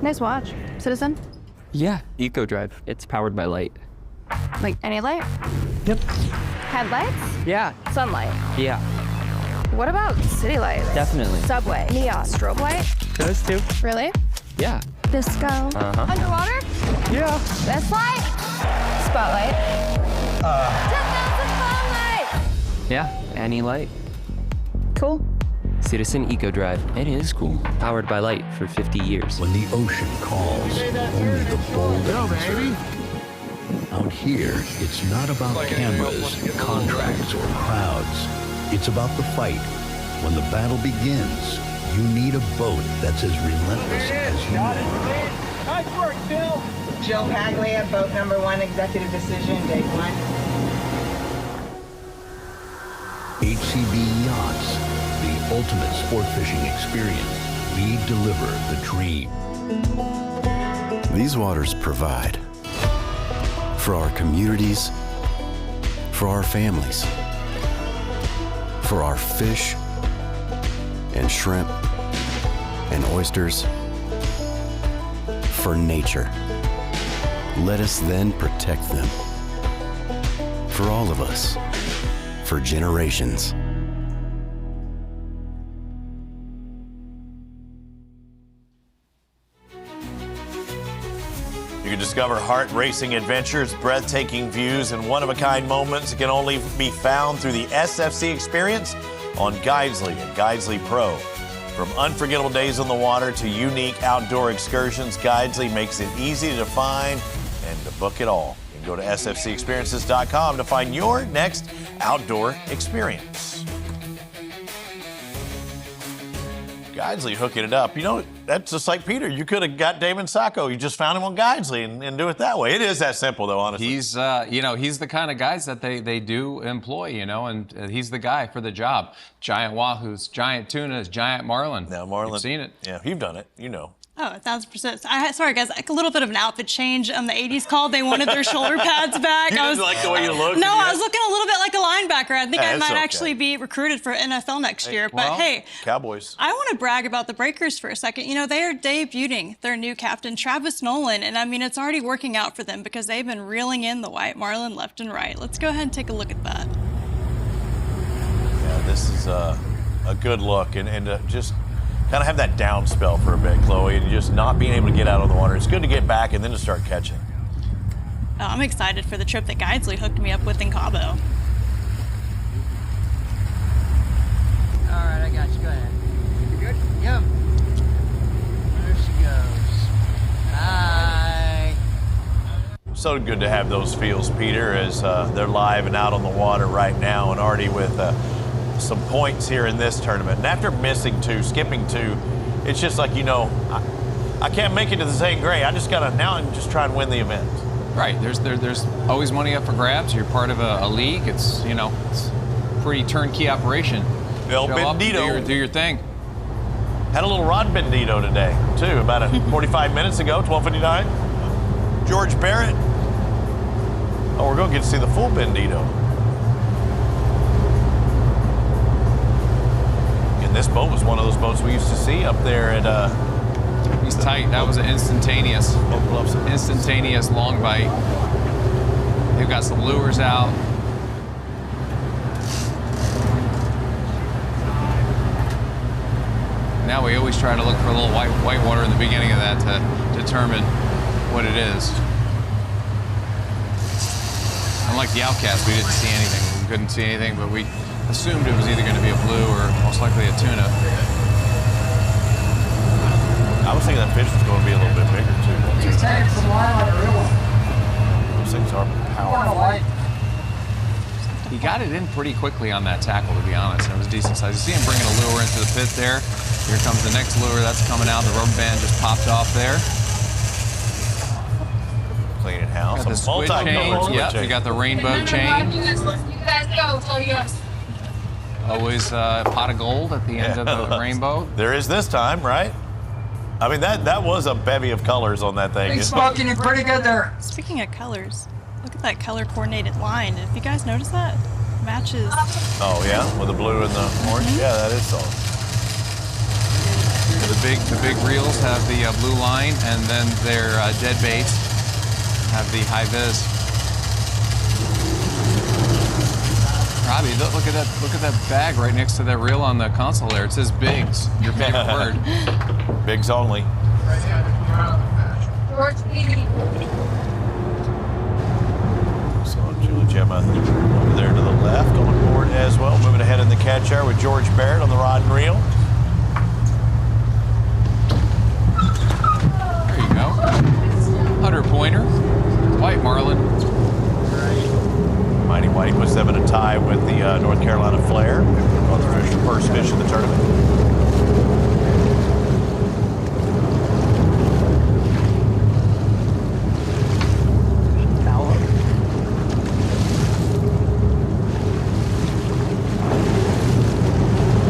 Nice watch. Citizen? Yeah, Eco Drive. It's powered by light. Like any light? Yep. Headlights? Yeah. Sunlight? Yeah. What about city lights? Definitely. Subway? Neon? Strobe light? Those two. Really? Yeah. Disco? Underwater? Yeah. This light? Spotlight? 10,000 spotlight! Yeah, any light. Cool. Citizen Eco Drive. It is cool. Powered by light for 50 years. When the ocean calls, only the bold answer. Out here, it's not about cameras, contracts, or crowds. It's about the fight. When the battle begins, you need a boat that's as relentless as you are. Nice work, Jill. Jill Paglia, boat number 1, executive decision, day 1. HCB Yachts. The ultimate sport fishing experience. We deliver the dream. These waters provide for our communities, for our families, for our fish and shrimp and oysters for nature. Let us then protect them. For all of us, for generations. You can discover heart-racing adventures, breathtaking views, and one-of-a-kind moments that can only be found through the SFC experience on Guidesley and Guidesley Pro. From unforgettable days on the water to unique outdoor excursions, Guidesley makes it easy to find and to book it all. You can go to sfcexperiences.com to find your next outdoor experience. Guidesley hooking it up. You know, that's just like Peter. You could have got Damon Sacco. You just found him on Guidesley and do it that way. It is that simple, though, honestly. He's, he's the kind of guys that they do employ, and he's the guy for the job. Giant wahoos, giant tunas, giant marlin. Now, marlin. You've seen it. Yeah, you've done it. You know. Oh, 1,000%. Sorry, guys, a little bit of an outfit change. The 80s called. They wanted their shoulder pads back. You didn't like the way you look? No, I was looking a little bit like a linebacker. I think I might okay. actually be recruited for NFL next year. But hey, Cowboys. I want to brag about the Breakers for a second. They are debuting their new captain, Travis Nolan. And I mean, it's already working out for them because they've been reeling in the white marlin left and right. Let's go ahead and take a look at that. Yeah, this is a good look. And just kind of have that down spell for a bit, Chloe, and just not being able to get out of the water. It's good to get back and then to start catching. Oh, I'm excited for the trip that Guidesley hooked me up with in Cabo. All right, I got you. Go ahead. You good? Yep. There she goes. Hi. So good to have those feels, Peter, as they're live and out on the water right now and already with some points here in this tournament. And after missing 2, skipping 2, it's just like, I can't make it to the St. Gray. I just got to now and just try and win the event. Right. There's always money up for grabs. You're part of a league. It's, it's a pretty turnkey operation. El Bendito. Do your thing. Had a little Rod Bendito today, too, about 45 minutes ago, 12:59. George Barrett. Oh, we're going to get to see the full Bendito. This boat was one of those boats we used to see up there at He's tight. That was an instantaneous long bite. They've got some lures out. Now we always try to look for a little white water in the beginning of that to determine what it is. Unlike the Outcast, we didn't see anything. We couldn't see anything, but we assumed it was either going to be a blue or most likely a tuna. I was thinking that fish was going to be a little bit bigger, too. He's taking some line like a real one. Those things are powerful. He got it in pretty quickly on that tackle, to be honest. It was decent size. You see him bringing a lure into the pit there. Here comes the next lure. That's coming out. The rubber band just popped off there. Cleaning house. Got the squid chain. Yep, you got the rainbow chain. You guys go. Tell you guys. Always a pot of gold at the end of the rainbow. There is this time, right? I mean, that was a bevy of colors on that thing. Thanks, Smoking. You're pretty good there. Speaking of colors, look at that color-coordinated line. If you guys notice that, matches. Oh yeah, with the blue and the orange. Yeah, that is solid. The big reels have the blue line, and then their dead baits have the high vis. Robbie, look at that bag right next to that reel on the console there. It says Bigs, your favorite word. Bigs only. So Julie Gemma over there to the left on board as well. Moving ahead in the catch hour with George Barrett on the rod and reel. There you go. 100-pointer, white marlin. Mighty Whitey puts them in a tie with the North Carolina Flare on the first fish of the tournament.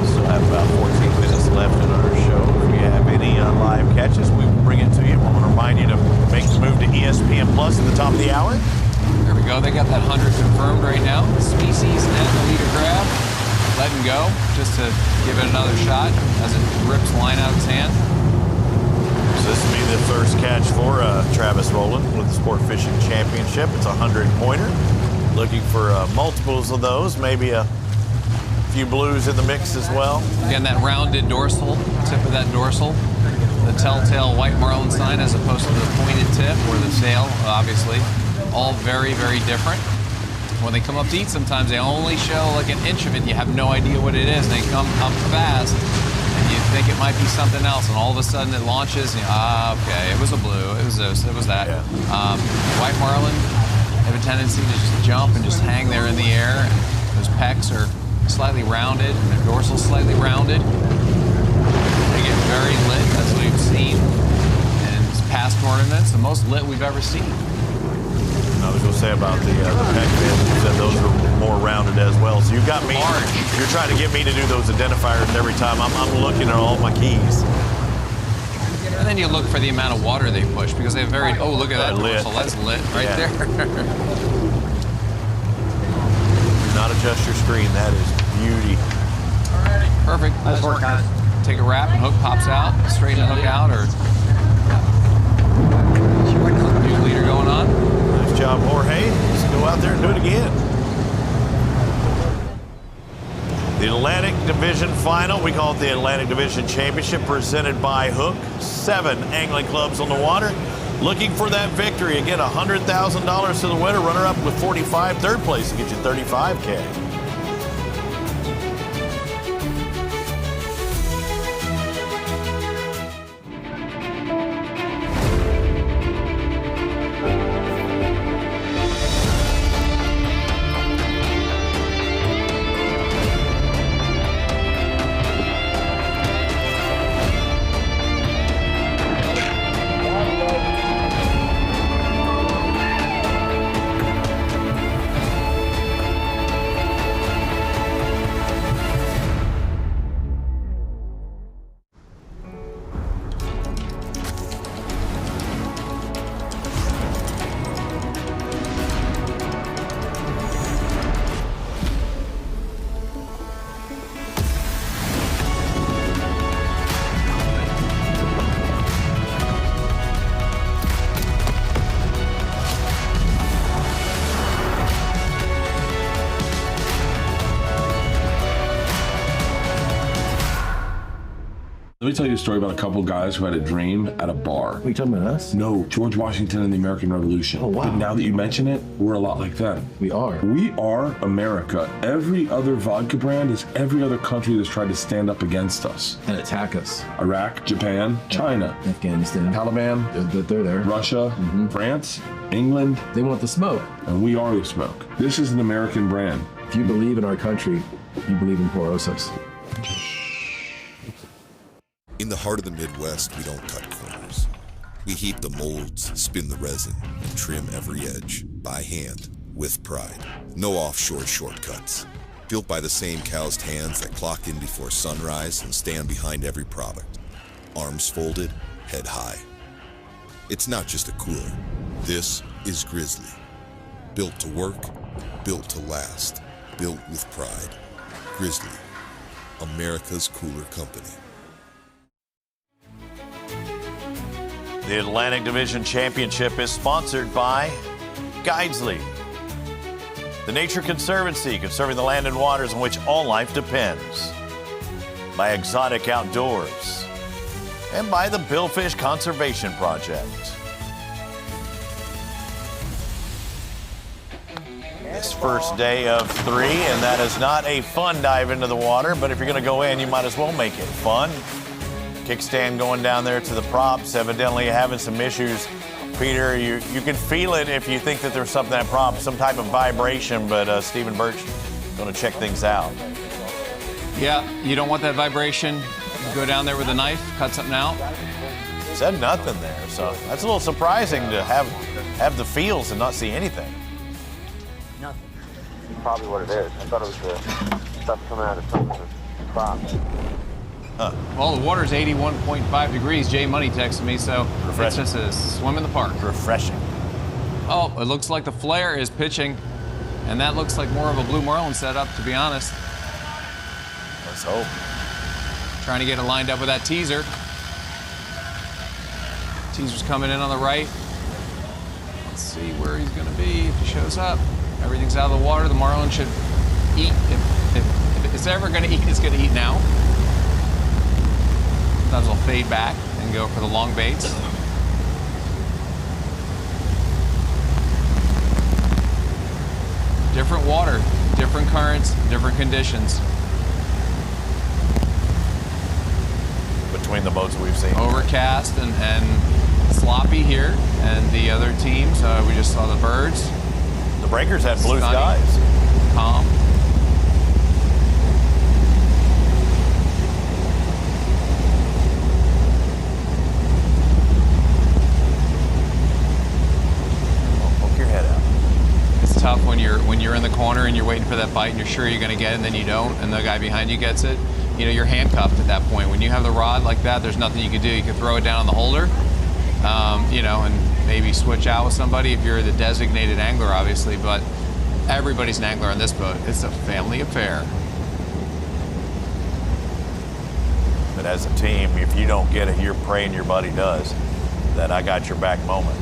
Still have about 14 minutes left in our show. If we have any live catches, we will bring it to you. I want to remind you to make the move to ESPN Plus at the top of the hour. There we go. They got that 100 confirmed right now. Species and the leader grab. Letting go just to give it another shot as it rips line out of its hand. So this will be the first catch for Travis Rowland with the Sport Fishing Championship. It's a 100-pointer. Looking for multiples of those, maybe a few blues in the mix as well. Again, that rounded dorsal, tip of that dorsal, the telltale white marlin sign as opposed to the pointed tip or the sail, obviously. All very, very different. When they come up to eat, sometimes they only show like an inch of it. You have no idea what it is. They come up fast, and you think it might be something else, and all of a sudden it launches. And okay, it was a blue. It was this. It was that. Yeah. White marlin have a tendency to just jump and just hang there in the air. Those pecks are slightly rounded, and their dorsal slightly rounded. They get very lit, as we've seen in past tournaments, the most lit we've ever seen. I was going to say about the pec fins, you said those are more rounded as well. So you've got me, you're trying to get me to do those identifiers every time. I'm looking at all my keys. And then you look for the amount of water they push, because they have very, oh, look at that dorsal, that's lit right there. Do not adjust your screen, that is beauty. Perfect. Nice work, guys. Take a wrap and hook pops out, straighten the hook out, or new leader going on. Nice job, Jorge. Let's go out there and do it again. The Atlantic Division Final, we call it the Atlantic Division Championship, presented by Hook. 7 angling clubs on the water. Looking for that victory. Again, $100,000 to the winner. Runner-up with 45. Third place to get you $35K. Let me tell you a story about a couple of guys who had a dream at a bar. Are you talking about us? No, George Washington and the American Revolution. Oh, wow. But now that you mention it, we're a lot like them. We are. We are America. Every other vodka brand is every other country that's tried to stand up against us. And attack us. Iraq, Japan, China, Afghanistan, Taliban, they're there. Russia, France, England. They want the smoke. And we are the smoke. This is an American brand. If you believe in our country, you believe in Por Osos. In the heart of the Midwest, we don't cut corners. We heat the molds, spin the resin, and trim every edge by hand with pride. No offshore shortcuts. Built by the same calloused hands that clock in before sunrise and stand behind every product. Arms folded, head high. It's not just a cooler. This is Grizzly. Built to work, built to last, built with pride. Grizzly, America's cooler company. The Atlantic Division Championship is sponsored by Guidesley, the Nature Conservancy, conserving the land and waters on which all life depends, by Exotic Outdoors, and by the Billfish Conservation Project. This first day of 3, and that is not a fun dive into the water, but if you're going to go in, you might as well make it fun. Kickstand going down there to the props, evidently having some issues. Peter, you can feel it if you think that there's something that prop, some type of vibration, but Stephen Birch going to check things out. Yeah, you don't want that vibration. You go down there with a knife, cut something out. Said nothing there, so that's a little surprising to have the feels and not see anything. Nothing. Probably what it is. I thought it was the stuff coming out of some of the props. Huh. Well, the water's 81.5 degrees. Jay Money texted me, so it's just a swim in the park. Refreshing. Oh, it looks like the flare is pitching, and that looks like more of a blue marlin setup, to be honest. Let's hope. Trying to get it lined up with that teaser. Teaser's coming in on the right. Let's see where he's going to be if he shows up. Everything's out of the water. The marlin should eat. If it's ever going to eat, it's going to eat now. Sometimes I'll fade back and go for the long baits. Different water, different currents, different conditions. Between the boats we've seen. Overcast and sloppy here. And the other teams, we just saw the birds. The breakers had blue Sunny, skies. Calm. Poke your head out. It's tough when you're in the corner and you're waiting for that bite and you're sure you're going to get it and then you don't, and the guy behind you gets it. You know, you're handcuffed at that point. When you have the rod like that, there's nothing you can do. You can throw it down on the holder, you know, and maybe switch out with somebody if you're the designated angler, obviously, but everybody's an angler on this boat. It's a family affair. But as a team, if you don't get it, you're praying your buddy does. That I got your back moment.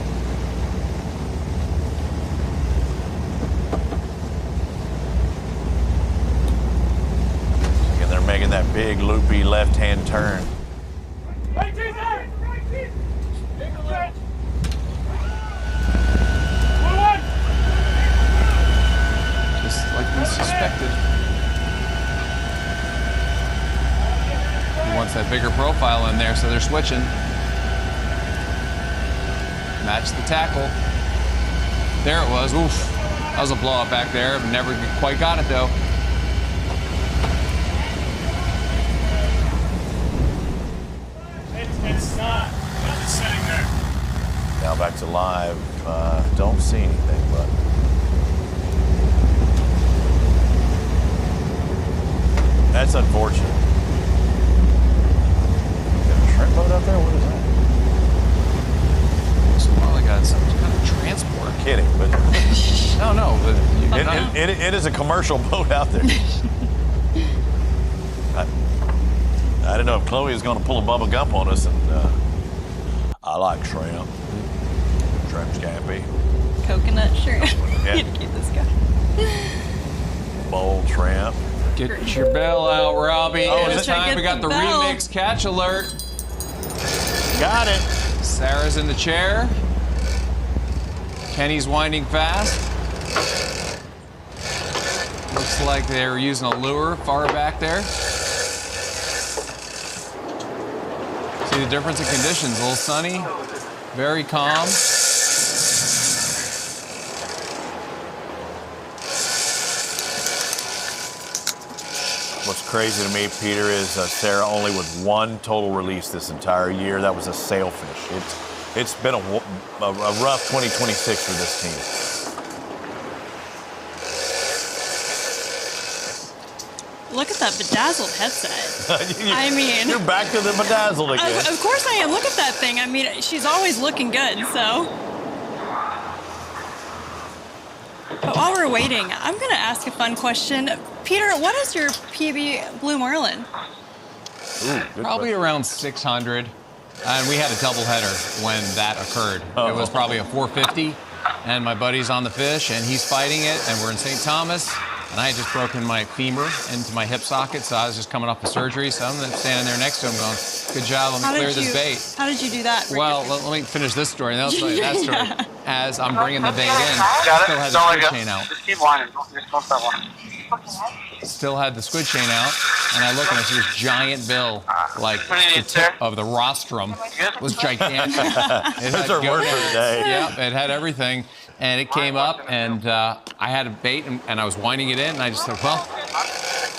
And they're making that big loopy left-hand turn. Just like we suspected. He wants that bigger profile in there, so they're switching. Match the tackle. There it was. Oof. That was a blowout back there. Never quite got it, though. It's not. It's sitting there. Now back to live. Don't see anything, but that's unfortunate. Got a shrimp boat out there? What is that? Looks more like some kind of transport. I'm kidding, but no, but it is a commercial boat out there. I didn't know if Chloe was going to pull a Bubba Gump on us, and I like shrimp. Shrimp scampi. Coconut shrimp. Yeah. You'd keep this guy. Bowl shrimp. Get your bell out, Robbie. Oh, it's time. We got the remix catch alert. Got it. Sarah's in the chair. Kenny's winding fast. Looks like they're using a lure far back there. See the difference in conditions. A little sunny, very calm. What's crazy to me, Peter, is Sarah only with one total release this entire year. That was a sailfish. It's been a rough 2026 for this team. Look at that bedazzled headset. I mean, you're back to the bedazzled again. Of course I am. Look at that thing. I mean, she's always looking good, so. But while we're waiting, I'm going to ask a fun question. Peter, what is your PB Blue Marlin? Probably around 600. And we had a doubleheader when that occurred. It was probably a 450, and my buddy's on the fish, and he's fighting it, and we're in St. Thomas, and I had just broken my femur into my hip socket, so I was just coming off the surgery, so I'm standing there next to him going, good job, let me clear this bait. How did you do that? Well, let me finish this story, and then I'll tell you that story. Yeah. As I'm bringing the bait in, still had the squid chain out. Just keep whining. Don't stop whining. Still had the squid chain out, and I look and I see this giant bill, like the tip of the rostrum was gigantic. Those are worth for the day. Yep, it had everything, and it came up, and I had a bait, and I was winding it in, and I just said, well,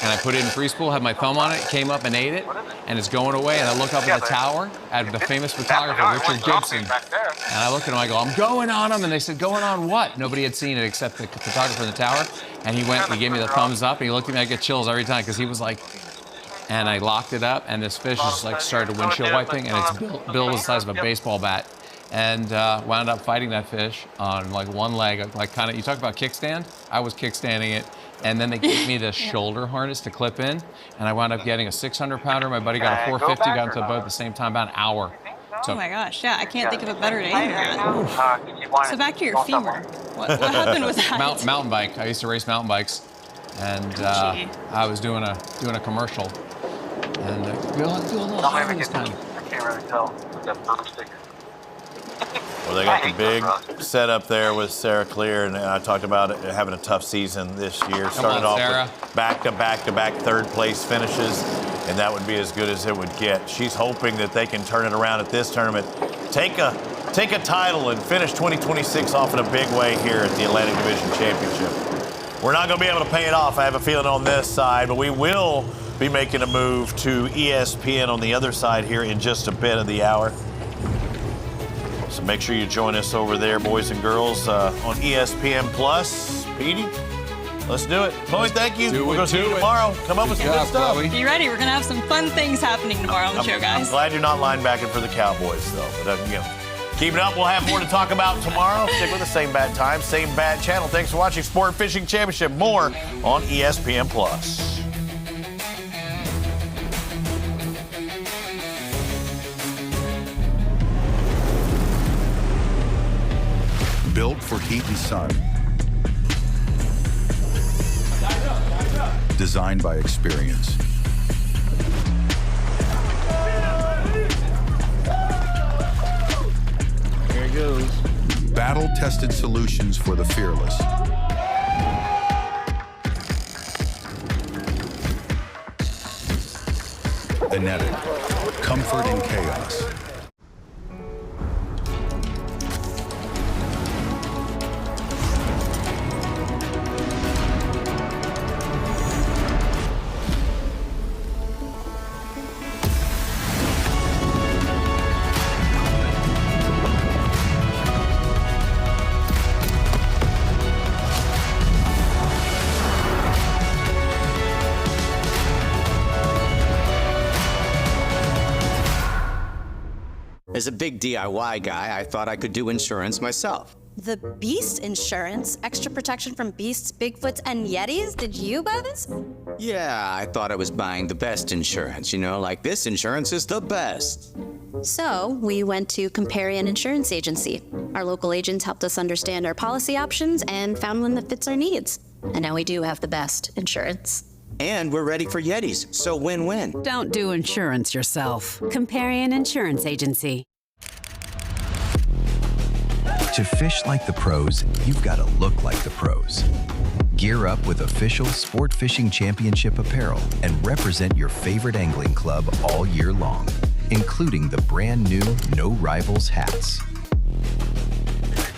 and I put it in free spool, had my thumb on it, came up and ate it, and it's going away, and I look up at the tower at the famous photographer, Richard Gibson, and I look at him, I go, I'm going on him, and they said, going on what? Nobody had seen it except the photographer in the tower, and he went, and he gave me the thumbs up, and he looked at me, I get chills every time, because he was like, and I locked it up, and this fish just like started windshield wiping, and its bill was the size of a baseball bat, and wound up fighting that fish on like one leg, like kind of, you talk about kickstand, I was kickstanding it, and then they gave me the shoulder harness to clip in, and I wound up getting a 600 pounder. My buddy got a 450, got into the boat at the same time, about an hour. Oh my gosh, yeah, I can't think of a better name for it. So back to your femur. What happened with that? Mountain bike. I used to race mountain bikes, and I was doing a commercial, and do a little higher this time. I can't really tell with that broomstick. Well, they got the big setup there with Sarah Clear, and I talked about it having a tough season this year. Started off with back-to-back third-place finishes, and that would be as good as it would get. She's hoping that they can turn it around at this tournament, take a title, and finish 2026 off in a big way here at the Atlantic Division Championship. We're not going to be able to pay it off, I have a feeling, on this side, but we will be making a move to ESPN on the other side here in just a bit of the hour. So make sure you join us over there, boys and girls, on ESPN Plus. Petey, let's do it. Chloe, thank you. We're going to see you tomorrow. Come up with some good stuff. Be ready. We're going to have some fun things happening tomorrow on the show, guys. I'm glad you're not linebacking for the Cowboys, though. But keep it up. We'll have more to talk about tomorrow. Stick with the same bad time, same bad channel. Thanks for watching Sport Fishing Championship. More on ESPN Plus. Built for heat and sun. Designed by experience. There it goes. Battle-tested solutions for the fearless. Enetic. Comfort in chaos. As a big DIY guy, I thought I could do insurance myself. The Beast Insurance? Extra protection from beasts, Bigfoots, and Yetis? Did you buy this? Yeah, I thought I was buying the best insurance, like this insurance is the best. So, we went to Comparion Insurance Agency. Our local agents helped us understand our policy options and found one that fits our needs. And now we do have the best insurance. And we're ready for Yetis, so win-win. Don't do insurance yourself. Comparion Insurance Agency. To fish like the pros, you've got to look like the pros. Gear up with official Sport Fishing Championship apparel and represent your favorite angling club all year long, including the brand new No Rivals hats.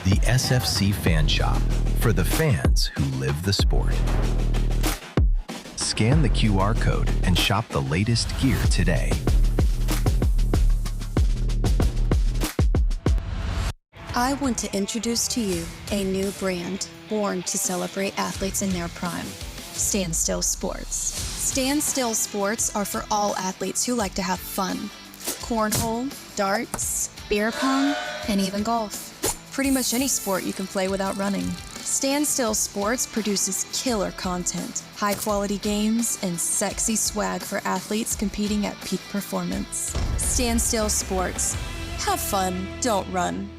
The SFC Fan Shop, for the fans who live the sport. Scan the QR code and shop the latest gear today. I want to introduce to you a new brand born to celebrate athletes in their prime. Standstill Sports. Standstill Sports are for all athletes who like to have fun. Cornhole, darts, beer pong, and even golf. Pretty much any sport you can play without running. Standstill Sports produces killer content, high-quality games, and sexy swag for athletes competing at peak performance. Standstill Sports. Have fun, don't run.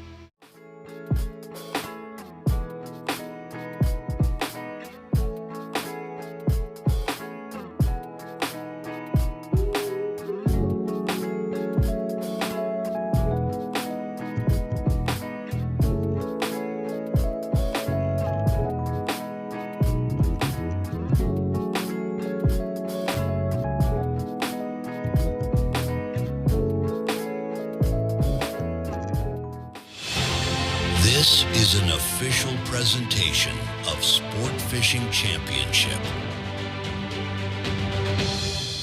This is an official presentation of Sport Fishing Championship.